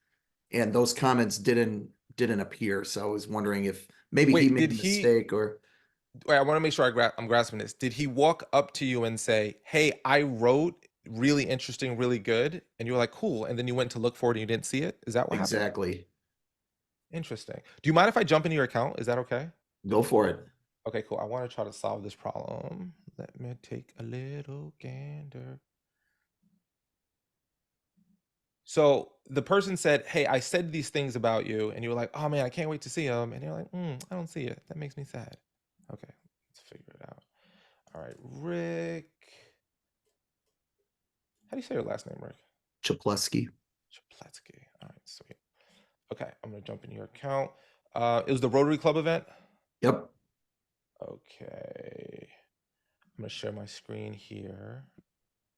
and those comments didn't appear. So I was wondering if maybe he Wait, made a mistake or. Wait, I want to make sure I'm grasping this. Did he walk up to you and say, "Hey, I wrote really interesting, really good," and you were like, "Cool," and then you went to look for it and you didn't see it? Is that what happened? Exactly. Interesting. Do you mind if I jump into your account? Is that okay? Go for it. Okay, cool. I want to try to solve this problem. Let me take a little gander. So the person said, "Hey, I said these things about you," and you were like, "Oh man, I can't wait to see them," and you're like, "I don't see it. That makes me sad." Okay, let's figure it out. All right, Rick. How do you say your last name, Rick? Chapletsky. Chapletsky. All right, sweet. Okay, I'm gonna jump into your account. It was the Rotary Club event? Yep. Okay. I'm gonna share my screen here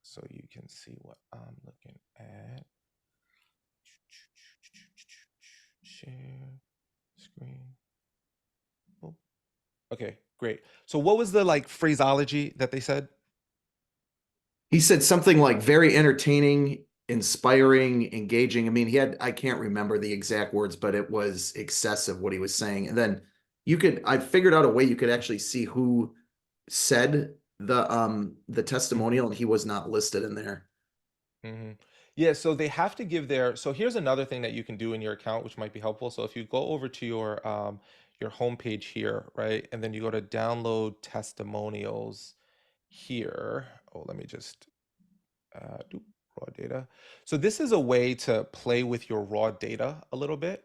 so you can see what I'm looking at. Share screen. Oh. Okay, great. So what was the like phraseology that they said? He said something like very entertaining, inspiring, engaging. I mean, I can't remember the exact words, but it was excessive what he was saying. And then I figured out a way you could actually see who said the testimonial, and he was not listed in there. Yeah, so they have to give so here's another thing that you can do in your account, which might be helpful. So if you go over to your homepage here, right, and then you go to download testimonials here. Oh, let me just do raw data. So this is a way to play with your raw data a little bit.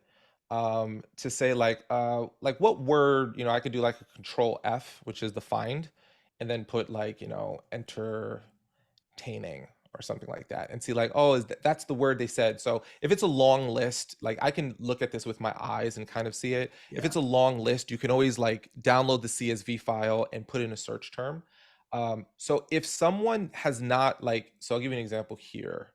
To say like what word, I could do like a control F, which is the find, and then put like, entertaining or something like that and see like, oh, that's the word they said. So if it's a long list, like I can look at this with my eyes and kind of see it. If Yeah. it's a long list, you can always like download the CSV file and put in a search term. So if someone has not like, so I'll give you an example here.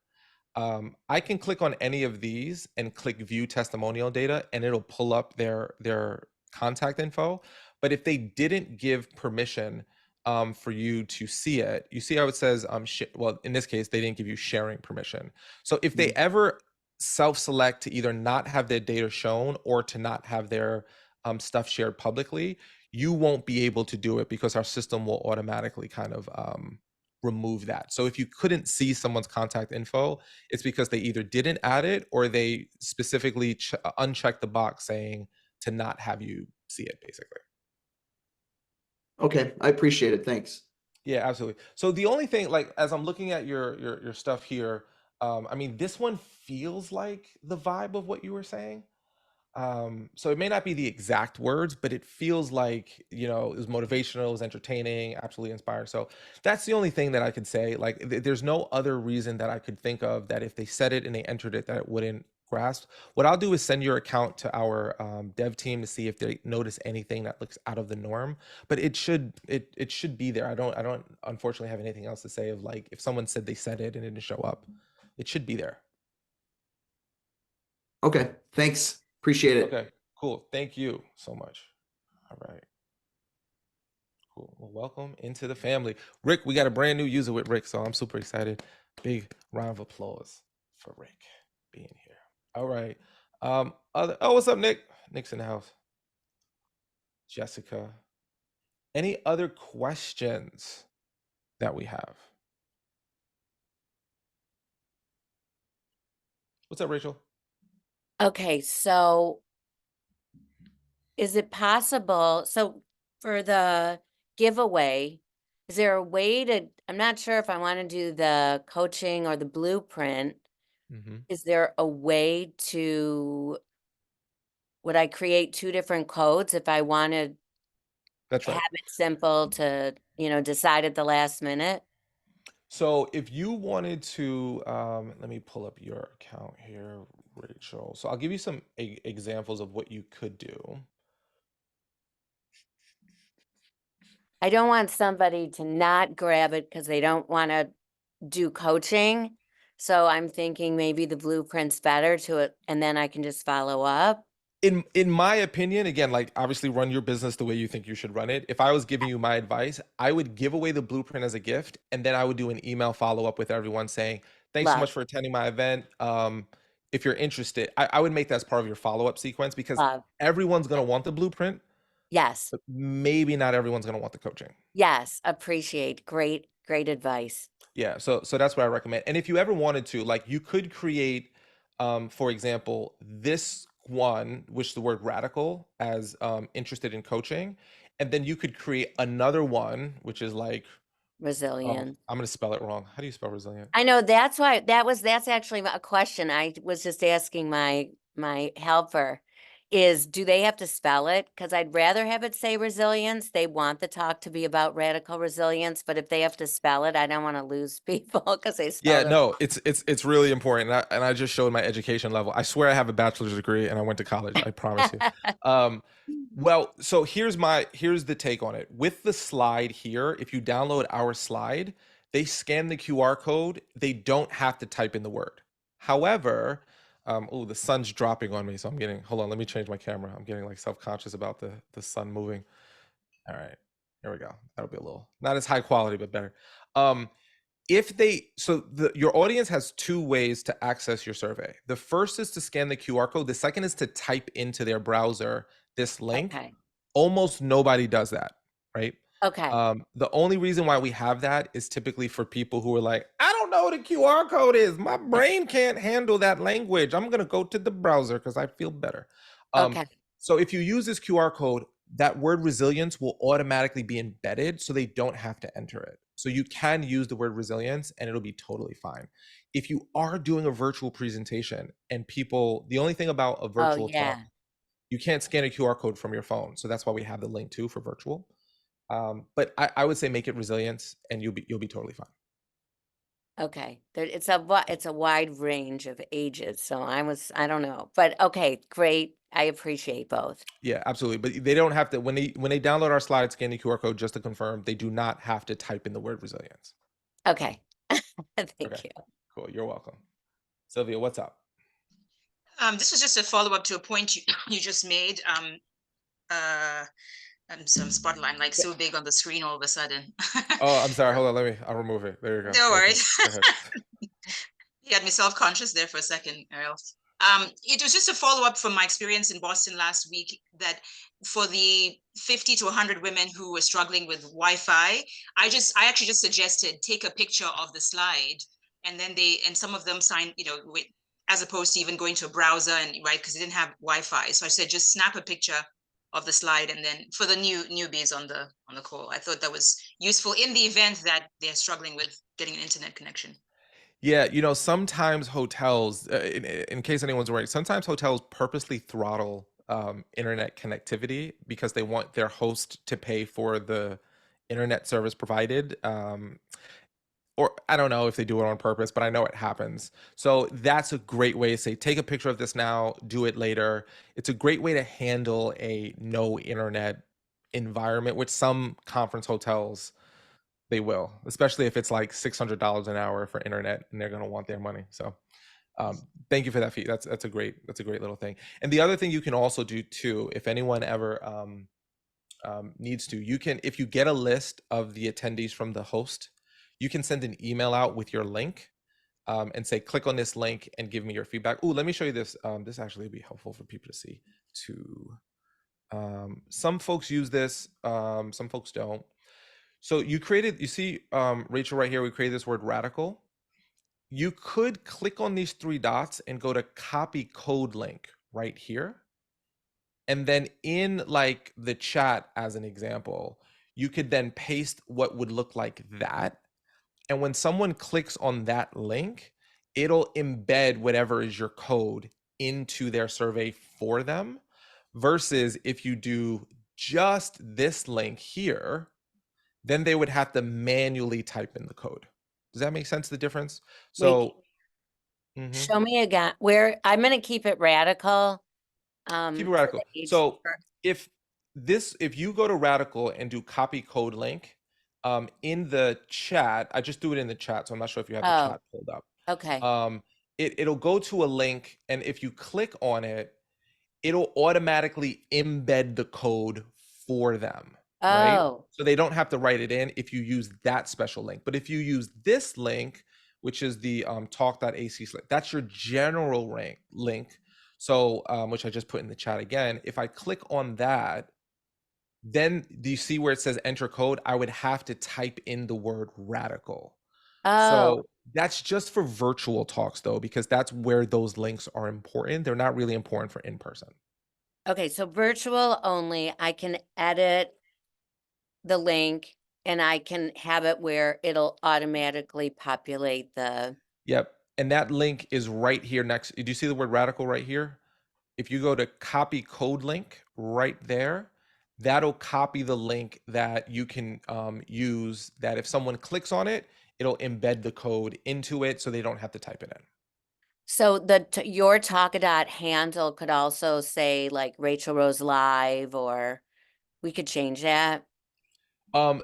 I can click on any of these and click view testimonial data and it'll pull up their contact info. But if they didn't give permission for you to see it, you see how it says, well, in this case, they didn't give you sharing permission. So if they ever self-select to either not have their data shown or to not have their stuff shared publicly, you won't be able to do it because our system will automatically kind of remove that. So if you couldn't see someone's contact info, it's because they either didn't add it or they specifically unchecked the box saying to not have you see it, basically. Okay, I appreciate it. Thanks. Yeah, absolutely. So the only thing, like, as I'm looking at your stuff here, I mean, this one feels like the vibe of what you were saying. So it may not be the exact words, but it feels like, you know, it was motivational, it was entertaining, absolutely inspired. So that's the only thing that I could say. Like, there's no other reason that I could think of that if they said it and they entered it, that it wouldn't grasp. What I'll do is send your account to our dev team to see if they notice anything that looks out of the norm. But it should be there. I don't unfortunately have anything else to say of like if someone said they said it and it didn't show up, it should be there. Okay, thanks. Appreciate it. Okay, cool. Thank you so much. All right. Cool. Well, welcome into the family. Rick, we got a brand new user with Rick, so I'm super excited. Big round of applause for Rick being here. All right. What's up, Nick? Nick's in the house. Jessica. Any other questions that we have? What's up, Rachel? Okay, so is it possible, so for the giveaway, is there a way to, I'm not sure if I want to do the coaching or the blueprint. Is there a way to, would I create 2 different codes if I wanted That's right. have it simple to, decide at the last minute? So if you wanted to, let me pull up your account here, Rachel. So I'll give you some examples of what you could do. I don't want somebody to not grab it because they don't want to do coaching. So I'm thinking maybe the blueprint's better to it, and then I can just follow up. In my opinion, again, like obviously run your business the way you think you should run it. If I was giving you my advice, I would give away the blueprint as a gift, and then I would do an email follow-up with everyone saying, thanks so much Love, for attending my event. If you're interested, I would make that as part of your follow-up sequence because love. everyone's going to want the blueprint, Yes, but maybe not everyone's going to want the coaching. yes, appreciate. Great, great advice. Yeah, so that's what I recommend. And if you ever wanted to, like you could create, for example, this one, which the word radical as interested in coaching, and then you could create another one, which is like, Resilient. I'm gonna spell it wrong. How do you spell resilient? I know that's why that's actually a question I was just asking my helper is, do they have to spell it? Because I'd rather have it say resilience. They want the talk to be about radical resilience, but if they have to spell it, I don't want to lose people because they Yeah, spelled it. no, it's really important. And I just showed my education level. I swear I have a bachelor's degree and I went to college. I promise you. Well, so here's the take on it. With the slide here, if you download our slide, they scan the QR code. They don't have to type in the word. However, oh, the sun's dropping on me, so I'm getting. Hold on, let me change my camera. I'm getting like self-conscious about the sun moving. All right, here we go. That'll be a little not as high quality, but better. If they your audience has 2 ways to access your survey. The first is to scan the QR code. The second is to type into their browser this link. Okay. Almost nobody does that, right? Okay. The only reason why we have that is typically for people who are like, I don't know what a QR code is. My brain can't handle that language. I'm gonna go to the browser because I feel better. Okay. So if you use this QR code, that word resilience will automatically be embedded so they don't have to enter it. So you can use the word resilience and it'll be totally fine. If you are doing a virtual presentation and the only thing about a Oh, virtual talk, yeah. you can't scan a QR code from your phone. So that's why we have the link too for virtual. But I would say make it resilience and you'll be totally fine. Okay, there, it's a wide range of ages, so I don't know, but okay, great. I appreciate both. Yeah, absolutely. But they don't have to when they download our slide, scan the QR code just to confirm. They do not have to type in the word resilience. Okay, Okay, thank you. cool. You're welcome. Sylvia, what's up? This was just a follow-up to a point you just made. Some spotlight like so big on the screen all of a sudden. Oh, I'm sorry. Hold on. I'll remove it. There you go. No Okay, worries. go ahead. You had me self-conscious there for a second, Ariel. It was just a follow-up from my experience in Boston last week that for the 50 to 100 women who were struggling with Wi-Fi, I actually just suggested take a picture of the slide, and then some of them signed, as opposed to even going to a browser and right, because they didn't have Wi-Fi. So I said just snap a picture of the slide, and then for the newbies on the call, I thought that was useful in the event that they're struggling with getting an internet connection. Yeah, sometimes hotels, in case anyone's worried, sometimes hotels purposely throttle internet connectivity because they want their host to pay for the internet service provided. Or I don't know if they do it on purpose, but I know it happens. So that's a great way to say, take a picture of this now, do it later. It's a great way to handle a no internet environment, which some conference hotels they will, especially if it's like $600 an hour for internet, and they're going to want their money. So, thank you for that, Fee. That's a great little thing. And the other thing you can also do too, if anyone ever needs to, you can, if you get a list of the attendees from the host, you can send an email out with your link and say, click on this link and give me your feedback. Ooh, let me show you this. This actually would be helpful for people to see too. Some folks use this, some folks don't. So you see, Rachel, right here, we created this word radical. You could click on these three dots and go to copy code link right here. And then in like the chat, as an example, you could then paste what would look like that. And when someone clicks on that link, it'll embed whatever is your code into their survey for them. Versus if you do just this link here, then they would have to manually type in the code. Does that make sense, the difference? Wait, So mhm. show me again where I'm going to keep it radical. Keep it For radical. the age So group. if you go to radical and do copy code link, in the chat, I just do it in the chat, so I'm not sure if you have the Oh, chat pulled up. okay. It'll go to a link, and if you click on it, it'll automatically embed the code for them, right? Oh, So they don't have to write it in if you use that special link. But if you use this link, which is the talk.ac link, that's your general link. So which I just put in the chat again. If I click on that, then do you see where it says enter code? I would have to type in the word radical. oh, So that's just for virtual talks though, because that's where those links are important. They're not really important for in person. okay. So virtual only, I can edit the link and I can have it where it'll automatically populate the. Yep. And that link is right here next. Do you see the word radical right here? If you go to copy code link right there, that'll copy the link that you can use, that if someone clicks on it, it'll embed the code into it so they don't have to type it in. So your Talkadot handle could also say like Rachel Rose Live, or we could change that.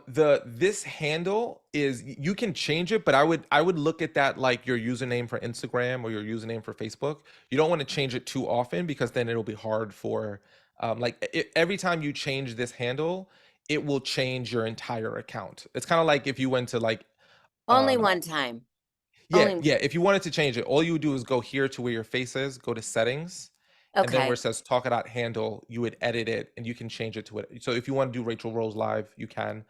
This handle is, you can change it, but I would look at that like your username for Instagram or your username for Facebook. You don't want to change it too often, because then it'll be hard for every time you change this handle, it will change your entire account. It's kind of like if you went to like Only um one time. yeah, Only. if you wanted to change it, all you would do is go here to where your face is, go to settings, and then where Okay. it says Talkadot handle, you would edit it and you can change it to it. So if you want to do Rachel Rose Live, you can.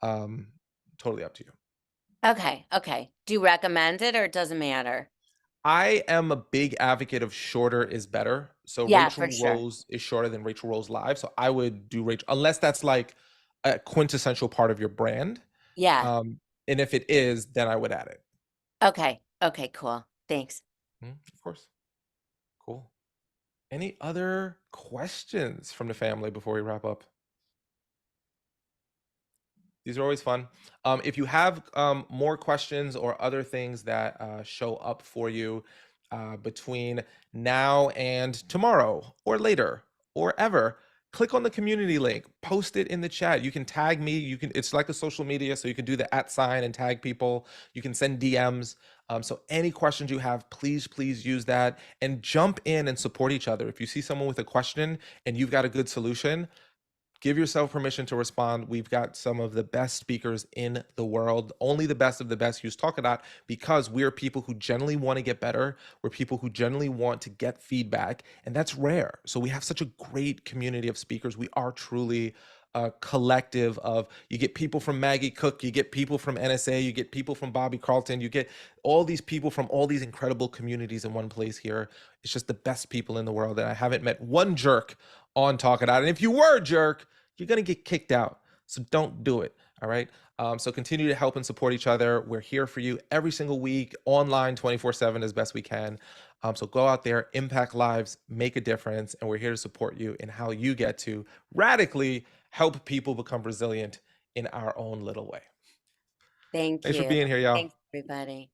Totally up to you. Okay. Okay. Do you recommend it or it doesn't matter? I am a big advocate of shorter is better. So Yeah, for Rachel sure. Rose is shorter than Rachel Rose Live. So I would do Rachel, unless that's like a quintessential part of your brand. Yeah. And if it is, then I would add it. Okay. Okay, cool. Thanks. Of course. Cool. Any other questions from the family before we wrap up? These are always fun. If you have more questions or other things that show up for you between now and tomorrow or later or ever, click on the community link, post it in the chat. You can tag me. You can, it's like a social media, so you can do the @ and tag people. You can send DMs. So any questions you have, please use that and jump in and support each other. If you see someone with a question and you've got a good solution, give yourself permission to respond. We've got some of the best speakers in the world. Only the best of the best use Talkadot, because we're people who generally want to get better. We're people who generally want to get feedback, and that's rare. So we have such a great community of speakers. We are truly a collective of, you get people from Maggie Cook, you get people from NSA, you get people from Bobby Carlton, you get all these people from all these incredible communities in one place here. It's just the best people in the world, and I haven't met one jerk on Talkadot. And if you were a jerk, you're going to get kicked out. So don't do it. All right. So continue to help and support each other. We're here for you every single week, online 24/7 as best we can. So go out there, impact lives, make a difference. And we're here to support you in how you get to radically help people become resilient in our own little way. Thank Thanks you. for being here, y'all. Thanks, everybody.